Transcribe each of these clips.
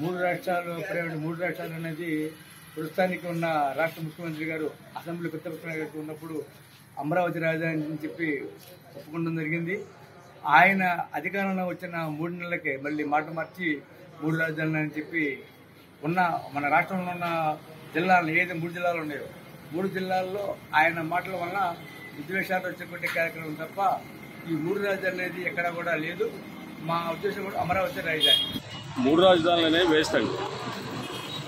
మూడు రాష్ట్రాలు అనేది ప్రస్తుతానికి ఉన్న రాష్ట్ర ముఖ్యమంత్రి గారు అసెంబ్లీ ప్రతిపక్ష ఉన్నప్పుడు అమరావతి రాజధాని అని చెప్పి ఒప్పుకోవడం జరిగింది. ఆయన అధికారంలో వచ్చిన 3 నెలలకే మళ్ళీ మాట మార్చి 3 రాజధానులు అని చెప్పి మన రాష్ట్రంలో ఉన్న జిల్లాలు ఏదైతే 3 జిల్లాలు ఉన్నాయో 3 జిల్లాల్లో ఆయన మాటల వల్ల విద్వేషాలు వచ్చేటువంటి కార్యక్రమం తప్ప ఈ 3 రాజధానులు అనేది ఎక్కడా కూడా లేదు. మా ఉద్దేశం కూడా అమరావతి రాజధాని. 3 రాజధానులు అనేవి వేస్ట్ అండి.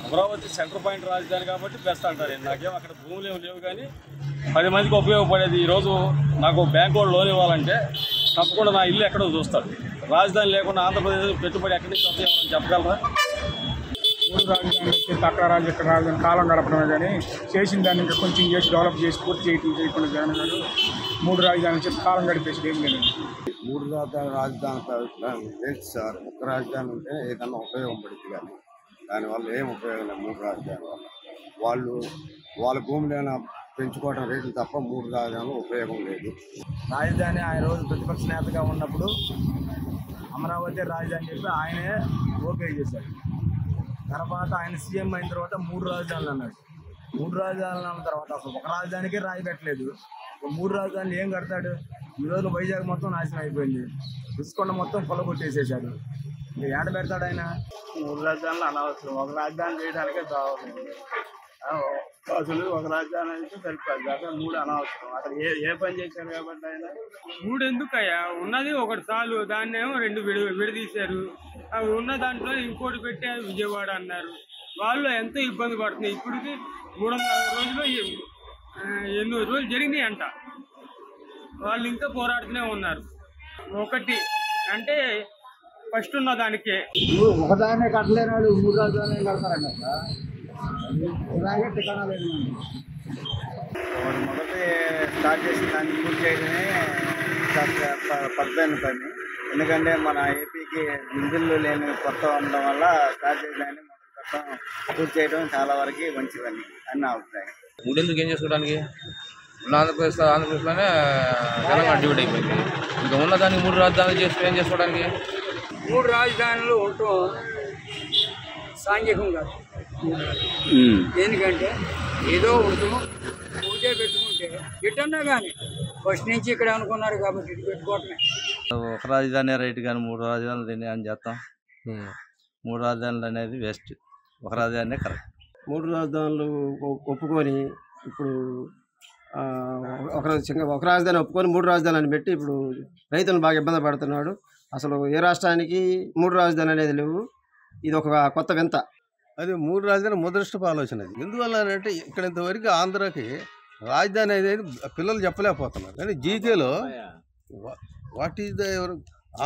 అమరావతి సెంటర్ పాయింట్ రాజధాని కాబట్టి బెస్ట్ అంటారు. నాకేం అక్కడ భూములు ఏమి లేవు, కానీ 10 మందికి ఉపయోగపడేది. ఈరోజు నాకు బ్యాంకు వాళ్ళు లోన్ ఇవ్వాలంటే తప్పకుండా నా ఇల్లు ఎక్కడో చూస్తారు. రాజధాని లేకుండా ఆంధ్రప్రదేశ్ పెట్టుబడి ఎక్కడి నుంచి వస్తాయని చెప్పగలరా? 3 రాజధానులు వచ్చి అక్కడ రాజధాని కాలం గడపడమే కానీ చేసిన దాన్ని ఇంకా కొంచెం చేసి డెవలప్ చేసి పూర్తి చేయకుండా జగన్ గారు 3 రాజధానులు చెప్పి కాలం గడిపేసి ఏం లేదు. 3 రాజధాని వేస్ట్ సార్. ఒక్క రాజధాని ఉంటే ఏదన్నా ఉపయోగం పడుతుంది, కానీ దానివల్ల ఏం ఉపయోగం లేదు. 3 రాజధాని వల్ల వాళ్ళ భూములైనా పెంచుకోవడం రేట్లు తప్ప 3 రాజధానులు ఉపయోగం లేదు. రాజధాని ఆయన రోజు ప్రతిపక్ష నేతగా ఉన్నప్పుడు అమరావతి రాజధాని చెప్పి ఆయనే ఓకే చేశారు. తర్వాత ఆయన సీఎం అయిన తర్వాత 3 రాజధానులు అన్నాడు. 3 రాజధానులు అన్న తర్వాత అసలు ఒక రాజధానికే రాయి పెట్టలేదు. 3 రాజధానులు ఏం కడతాడు? ఈరోజు వైజాగ్ మొత్తం నాశనం అయిపోయింది. రుషికొండ మొత్తం కొల్లగొట్టేసేసాడు. ఇంకా ఏడ పెడతాడు ఆయన? 3 రాజధానులు అనవసరం. ఒక రాజధాని చేయడానికే బాగుంది. అసలు ఒక రాజధాని అంటే సరిపోదు. అక్కడ 3 అనవసరం. అక్కడ ఏ పని చేశారు కాబట్టి ఆయన 3 ఎందుకయ్యా? ఉన్నది ఒకటి చాలు. దాన్ని ఏమో 2 విడదీశారు. అవి ఉన్న దాంట్లో ఇంకోటి పెట్టారు, విజయవాడ అన్నారు. వాళ్ళు ఎంతో ఇబ్బంది పడుతుంది. ఇప్పటికి 360 రోజులు 800 రోజులు జరిగినాయి అంట. వాళ్ళు ఇంకా పోరాడుతూనే ఉన్నారు. ఒకటి అంటే ఫస్ట్ ఉన్న దానికే ఒకదాన్నే కట్టలేనాడు 3 రాజధానులు కడతారంట. ఇలాగే టికాణా లేదు. మొదటి స్టార్ట్ చేసిన దాన్ని పూర్తి చేయడమే పద్ధతి పని. ఎందుకంటే మన ఏపీకి నిధులు లేని కొత్త ఉండడం వల్ల స్టార్ట్ చేయడాన్ని పూర్తి చేయడం చాలా వరకు మంచిదని అని నా అభిప్రాయం. 3 ఎందుకు ఏం చేసుకోవడానికి? ఆంధ్రప్రదేశ్లోనే తెలంగాణ డివైడ్ అయిపోయింది. ఇంకా ఉన్నదాన్ని 3 రాజధానులు చేసి ఏం చేసుకోవడానికి? 3 రాజధానులు ఉండటం సాంఘికం కాదు. ఎందుకంటే ఏదో ఉండటం పూజే పెట్టుకుంటే ఎటన్నా కానీ ఫస్ట్ నుంచి ఇక్కడ అనుకున్నారు కాబట్టి ఇటు పెట్టుకోవటమే. ఒక రాజధాని రైట్ కానీ 3 రాజధానులు తిని అని చేస్తాం. 3 రాజధానులు అనేది వేస్ట్. ఒక రాజధాని కరెక్ట్. 3 రాజధానులు ఒప్పుకొని ఇప్పుడు ఒక రాజధాని ఒప్పుకొని 3 రాజధానులు అని పెట్టి ఇప్పుడు రైతులను బాగా ఇబ్బంది పడుతున్నాడు. అసలు ఏ రాష్ట్రానికి 3 రాజధానులు అనేది లేవు. ఇది ఒక కొత్త వింత. అది 3 రాజధాని ముదృష్టపు ఆలోచన. అది ఎందువల్ల అంటే ఇక్కడ ఇంతవరకు ఆంధ్రాకి రాజధాని అనేది పిల్లలు చెప్పలేకపోతున్నారు. కానీ జీకేలో what is the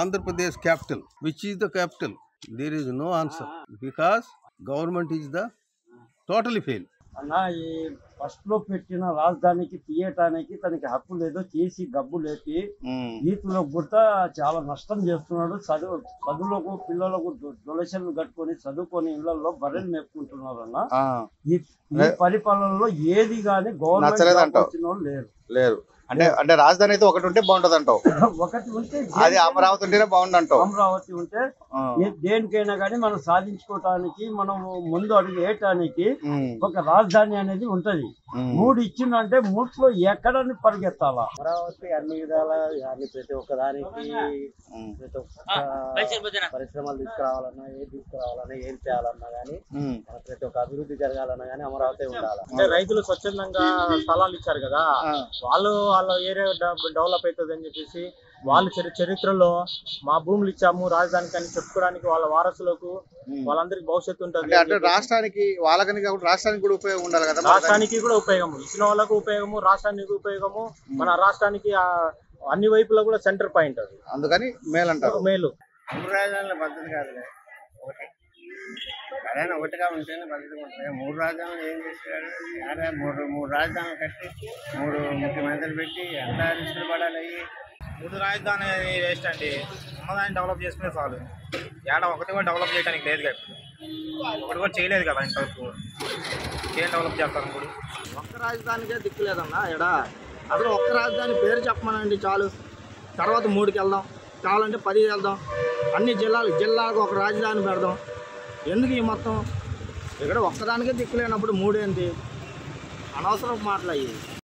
Andhra Pradesh capital, which is the capital, there is no answer because government is the totally fail. అన్న ఈ ఫస్ట్ లో పెట్టిన రాజధానికి తీయటానికి తనకి హక్కు లేదు. చేసి గబ్బు లేపి రీతిలో కూడా చాలా నష్టం చేస్తున్నాడు. చదువులకు పిల్లలకు దొలసలు కట్టుకొని చదువుకొని ఇళ్లలో బర్రెలు మేపుకుంటున్నారు అన్న. ఈ పరిపాలనలో ఏది కానీ గవర్నమెంట్ వచ్చిన వాళ్ళు లేరు. అంటే రాజధాని అయితే ఒకటి ఉంటే బాగుంటది అంటావు. ఒకటి ఉంటే అది అమరావతి ఉంటేనే బాగుండంటావు. అమరావతి ఉంటే దేనికైనా కానీ మనం సాధించుకోవటానికి, మనం ముందు అడుగు వేయటానికి ఒక రాజధాని అనేది ఉంటది. 3 ఇచ్చిందంటే 3లో ఎక్కడని పరిగెత్తాలా? అమరావతి అన్ని విధాల ప్రతి ఒక్కదానికి ప్రతి ఒక్క పరిశ్రమలు తీసుకురావాలన్నా, ఏం తీసుకురావాలన్నా, ఏం చేయాలన్నా గానీ, ప్రతి ఒక్క అభివృద్ధి జరగాలన్నా గానీ అమరావతి ఉండాలి. అంటే రైతులు స్వచ్ఛందంగా స్థలాలు ఇచ్చారు కదా, వాళ్ళ ఏరియా డెవలప్ అవుతుంది అని చెప్పేసి వాళ్ళు చరిత్రలో మా భూములు ఇచ్చాము రాజధానికి అని చెప్పుకోవడానికి వాళ్ళ వారసులకు వాళ్ళందరికి భవిష్యత్తు ఉంటుంది. అంటే రాష్ట్రానికి వాళ్ళకని కాకుండా రాష్ట్రానికి కూడా ఉపయోగం ఉండాలి కదా. రాష్ట్రానికి కూడా ఉపయోగము, ఇచ్చిన వాళ్ళకు ఉపయోగము, రాష్ట్రానికి ఉపయోగము. మన రాష్ట్రానికి అన్ని వైపులో కూడా సెంటర్ పాయింట్ అది. అందుకని మేలు అంటారు. మేలు. 3 రాజధానుల పద్ధతి కాదులే. అదైనా ఒకటిగా ఉంటేనే పద్ధతిగా ఉంటుంది. 3 రాజధానులు ఏం చేశారు? 3 రాజధానులు కట్టి 3 ముఖ్యమంత్రులు పెట్టి ఎంత రిస్కులు పడాలి. 3 రాజధాని వేస్ట్ అండి. ఉన్నదాన్ని డెవలప్ చేసుకునే చాలు. ఒకటి కూడా డెవలప్ చేయడానికి లేదు కదా. ఒకటి కూడా చేయలేదు కదా ఇంతవరకు. ఏం డెవలప్ చేస్తారు ఇప్పుడు? ఒక్క రాజధానికే దిక్కు లేదన్నా. అసలు ఒక్క రాజధాని పేరు చెప్పమనండి చాలు. తర్వాత 3కి వెళ్దాం, కావాలంటే 10 వెళ్దాం. అన్ని జిల్లాలకు ఒక రాజధాని పెడదాం. ఎందుకు ఈ మొత్తం ఇక్కడ ఒక్కదానికే దిక్కులేనప్పుడు మూడేంటి అనవసరం మాటలు అయ్యి